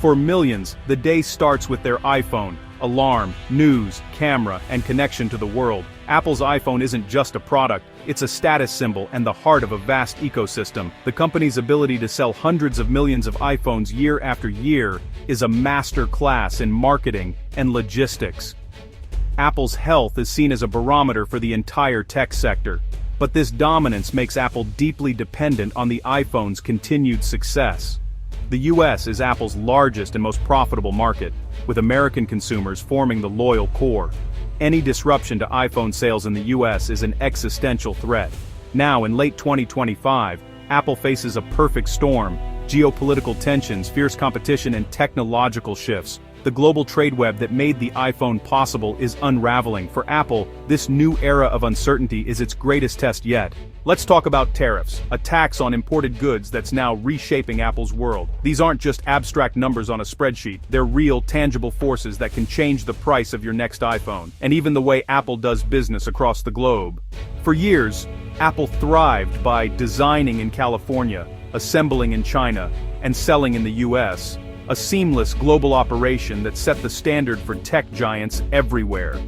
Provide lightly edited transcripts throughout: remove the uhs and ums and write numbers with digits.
For millions, the day starts with their iPhone. Alarm, news, camera, and connection to the world. Apple's iPhone isn't just a product, it's a status symbol and the heart of a vast ecosystem. The company's ability to sell hundreds of millions of iPhones year after year is a master class in marketing and logistics. Apple's health is seen as a barometer for the entire tech sector. But this dominance makes Apple deeply dependent on the iPhone's continued success. The US is Apple's largest and most profitable market, with American consumers forming the loyal core. Any disruption to iPhone sales in the US is an existential threat. Now, in late 2025, Apple faces a perfect storm: geopolitical tensions, fierce competition, and technological shifts. The global trade web that made the iPhone possible is unraveling. For Apple, this new era of uncertainty is its greatest test yet. Let's talk about tariffs, a tax on imported goods that's now reshaping Apple's world. These aren't just abstract numbers on a spreadsheet, they're real, tangible forces that can change the price of your next iPhone, and even the way Apple does business across the globe. For years, Apple thrived by designing in California, assembling in China, and selling in the US. A seamless global operation that set the standard for tech giants everywhere.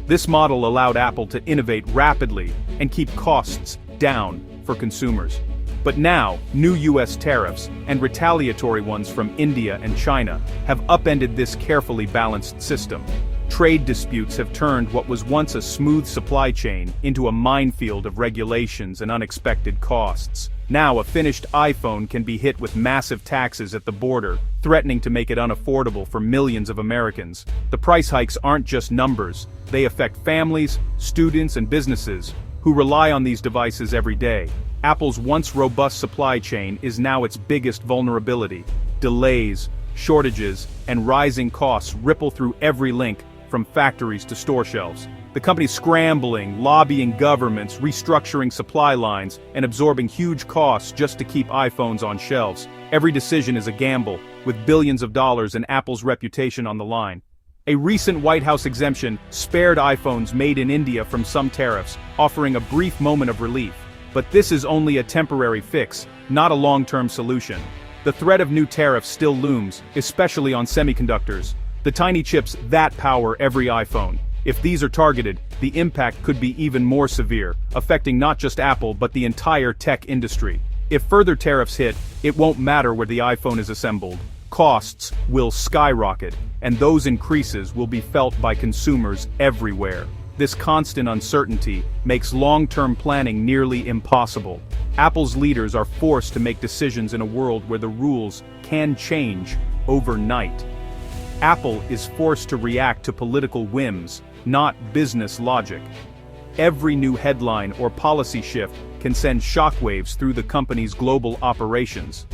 This model allowed Apple to innovate rapidly and keep costs down for consumers. But now, new US tariffs, and retaliatory ones from India and China, have upended this carefully balanced system. Trade disputes have turned what was once a smooth supply chain into a minefield of regulations and unexpected costs. Now, a finished iPhone can be hit with massive taxes at the border, threatening to make it unaffordable for millions of Americans. The price hikes aren't just numbers, they affect families, students, and businesses who rely on these devices every day. Apple's once robust supply chain is now its biggest vulnerability. Delays, shortages, and rising costs ripple through every link, from factories to store shelves. The company's scrambling, lobbying governments, restructuring supply lines, and absorbing huge costs just to keep iPhones on shelves. Every decision is a gamble, with billions of dollars and Apple's reputation on the line. A recent White House exemption spared iPhones made in India from some tariffs, offering a brief moment of relief. But this is only a temporary fix, not a long-term solution. The threat of new tariffs still looms, especially on semiconductors, the tiny chips that power every iPhone. If these are targeted, the impact could be even more severe, affecting not just Apple but the entire tech industry. If further tariffs hit, it won't matter where the iPhone is assembled. Costs will skyrocket, and those increases will be felt by consumers everywhere. This constant uncertainty makes long-term planning nearly impossible. Apple's leaders are forced to make decisions in a world where the rules can change overnight. Apple is forced to react to political whims, not business logic. Every new headline or policy shift can send shockwaves through the company's global operations.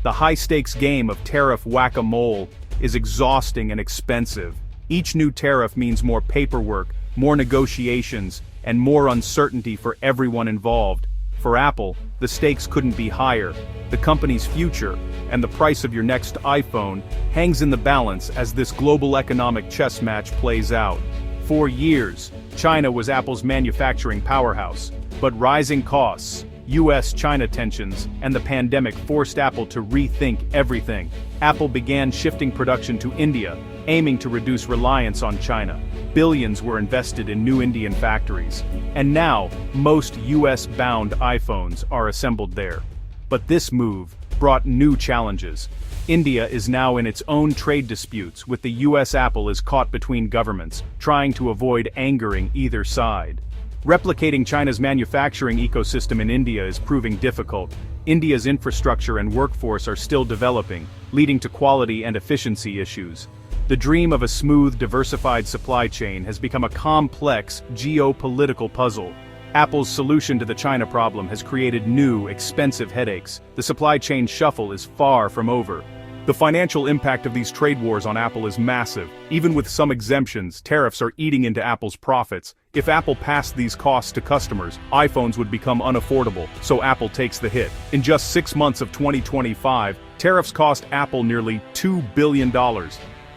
The high-stakes game of tariff whack-a-mole is exhausting and expensive. Each new tariff means more paperwork, more negotiations, and more uncertainty for everyone involved. For Apple, the stakes couldn't be higher. The company's future, and the price of your next iPhone, hangs in the balance as this global economic chess match plays out. For years, China was Apple's manufacturing powerhouse, but rising costs, US-China tensions, and the pandemic forced Apple to rethink everything. Apple began shifting production to India, aiming to reduce reliance on China. Billions were invested in new Indian factories, and now, most US-bound iPhones are assembled there. But this move brought new challenges. India is now in its own trade disputes, with the US Apple is caught between governments, trying to avoid angering either side. Replicating China's manufacturing ecosystem in India is proving difficult. India's infrastructure and workforce are still developing, leading to quality and efficiency issues. The dream of a smooth, diversified supply chain has become a complex, geopolitical puzzle. Apple's solution to the China problem has created new, expensive headaches. The supply chain shuffle is far from over. The financial impact of these trade wars on Apple is massive. Even with some exemptions, tariffs are eating into Apple's profits. If Apple passed these costs to customers, iPhones would become unaffordable, so Apple takes the hit. In just 6 months of 2025, tariffs cost Apple nearly $2 billion.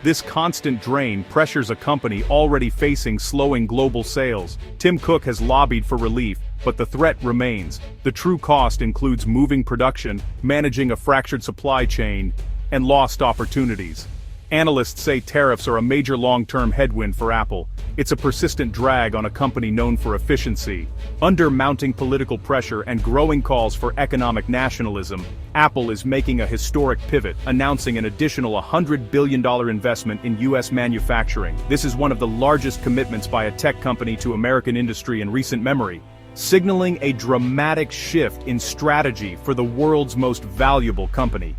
This constant drain pressures a company already facing slowing global sales. Tim Cook has lobbied for relief, but the threat remains. The true cost includes moving production, managing a fractured supply chain, and lost opportunities. Analysts say tariffs are a major long-term headwind for Apple. It's a persistent drag on a company known for efficiency. Under mounting political pressure and growing calls for economic nationalism, Apple is making a historic pivot, announcing an additional $100 billion investment in U.S. manufacturing. This is one of the largest commitments by a tech company to American industry in recent memory, signaling a dramatic shift in strategy for the world's most valuable company.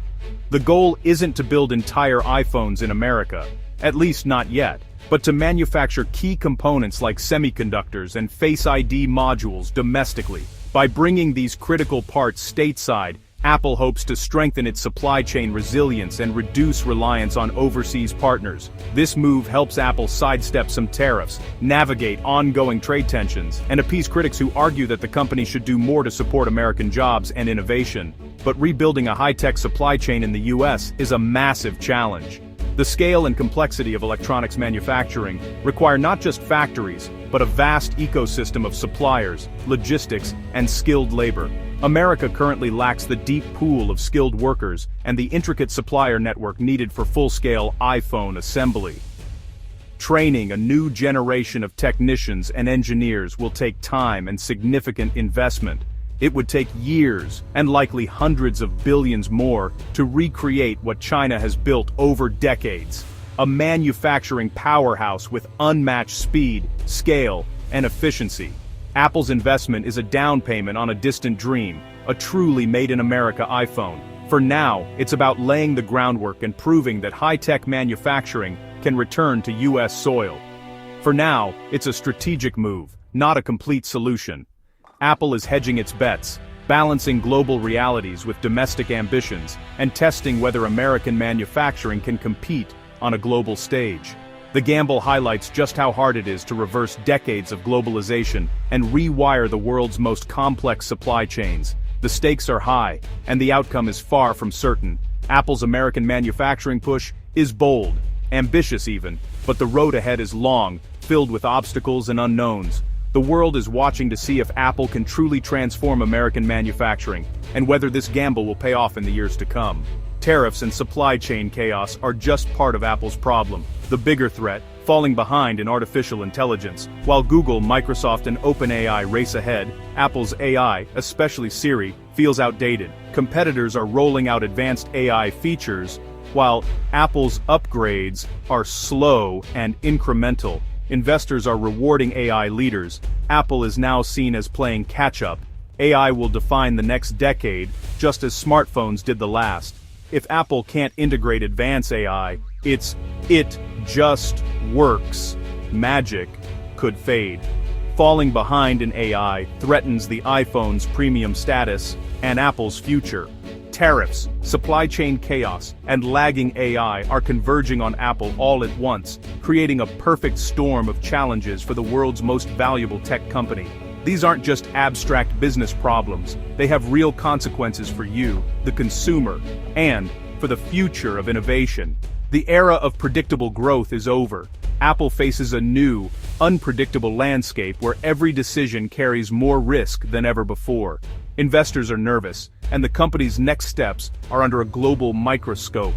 The goal isn't to build entire iPhones in America, at least not yet, but to manufacture key components like semiconductors and Face ID modules domestically. By bringing these critical parts stateside, Apple hopes to strengthen its supply chain resilience and reduce reliance on overseas partners. This move helps Apple sidestep some tariffs, navigate ongoing trade tensions, and appease critics who argue that the company should do more to support American jobs and innovation. But rebuilding a high-tech supply chain in the U.S. is a massive challenge. The scale and complexity of electronics manufacturing require not just factories, but a vast ecosystem of suppliers, logistics, and skilled labor. America currently lacks the deep pool of skilled workers and the intricate supplier network needed for full-scale iPhone assembly. Training a new generation of technicians and engineers will take time and significant investment. It would take years, and likely hundreds of billions more, to recreate what China has built over decades. A manufacturing powerhouse with unmatched speed, scale, and efficiency. Apple's investment is a down payment on a distant dream, a truly made-in-America iPhone. For now, it's about laying the groundwork and proving that high-tech manufacturing can return to U.S. soil. For now, it's a strategic move, not a complete solution. Apple is hedging its bets, balancing global realities with domestic ambitions, and testing whether American manufacturing can compete on a global stage. The gamble highlights just how hard it is to reverse decades of globalization and rewire the world's most complex supply chains. The stakes are high, and the outcome is far from certain. Apple's American manufacturing push is bold, ambitious even, but the road ahead is long, filled with obstacles and unknowns. The world is watching to see if Apple can truly transform American manufacturing, and whether this gamble will pay off in the years to come. Tariffs and supply chain chaos are just part of Apple's problem. The bigger threat, falling behind in artificial intelligence. While Google, Microsoft, and OpenAI race ahead, Apple's AI, especially Siri, feels outdated. Competitors are rolling out advanced AI features, while Apple's upgrades are slow and incremental. Investors are rewarding AI leaders. Apple is now seen as playing catch-up. AI will define the next decade, just as smartphones did the last. If Apple can't integrate advanced AI, it just works. Magic could fade. Falling behind in AI threatens the iPhone's premium status and Apple's future. Tariffs, supply chain chaos, and lagging AI are converging on Apple all at once, creating a perfect storm of challenges for the world's most valuable tech company. These aren't just abstract business problems, they have real consequences for you, the consumer, and for the future of innovation. The era of predictable growth is over. Apple faces a new, unpredictable landscape where every decision carries more risk than ever before. Investors are nervous, and the company's next steps are under a global microscope.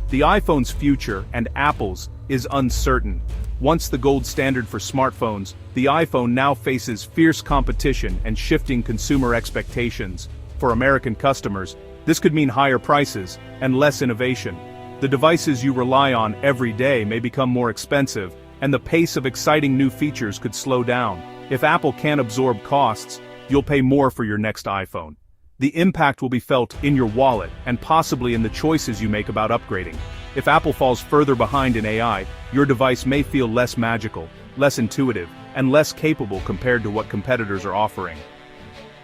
The iPhone's future, and Apple's, is uncertain. Once the gold standard for smartphones, the iPhone now faces fierce competition and shifting consumer expectations. For American customers, this could mean higher prices and less innovation. The devices you rely on every day may become more expensive, and the pace of exciting new features could slow down. If Apple can't absorb costs, you'll pay more for your next iPhone. The impact will be felt in your wallet and possibly in the choices you make about upgrading. If Apple falls further behind in AI, your device may feel less magical, less intuitive, and less capable compared to what competitors are offering.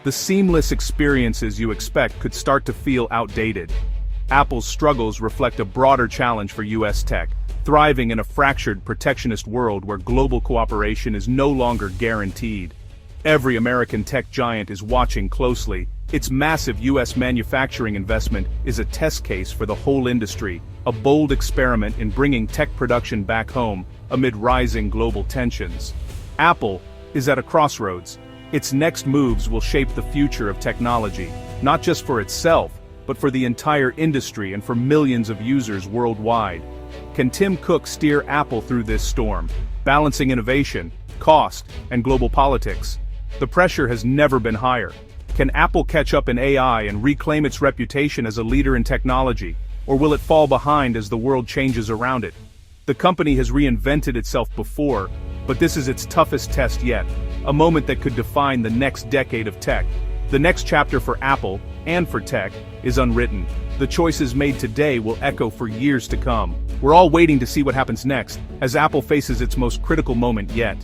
The seamless experiences you expect could start to feel outdated. Apple's struggles reflect a broader challenge for US tech, thriving in a fractured, protectionist world where global cooperation is no longer guaranteed. Every American tech giant is watching closely. Its massive US manufacturing investment is a test case for the whole industry, a bold experiment in bringing tech production back home amid rising global tensions. Apple is at a crossroads. Its next moves will shape the future of technology, not just for itself, but for the entire industry and for millions of users worldwide. Can Tim Cook steer Apple through this storm, balancing innovation, cost, and global politics? The pressure has never been higher. Can Apple catch up in AI and reclaim its reputation as a leader in technology, or will it fall behind as the world changes around it? The company has reinvented itself before, but this is its toughest test yet, a moment that could define the next decade of tech. The next chapter for Apple, and for tech, is unwritten. The choices made today will echo for years to come. We're all waiting to see what happens next, as Apple faces its most critical moment yet.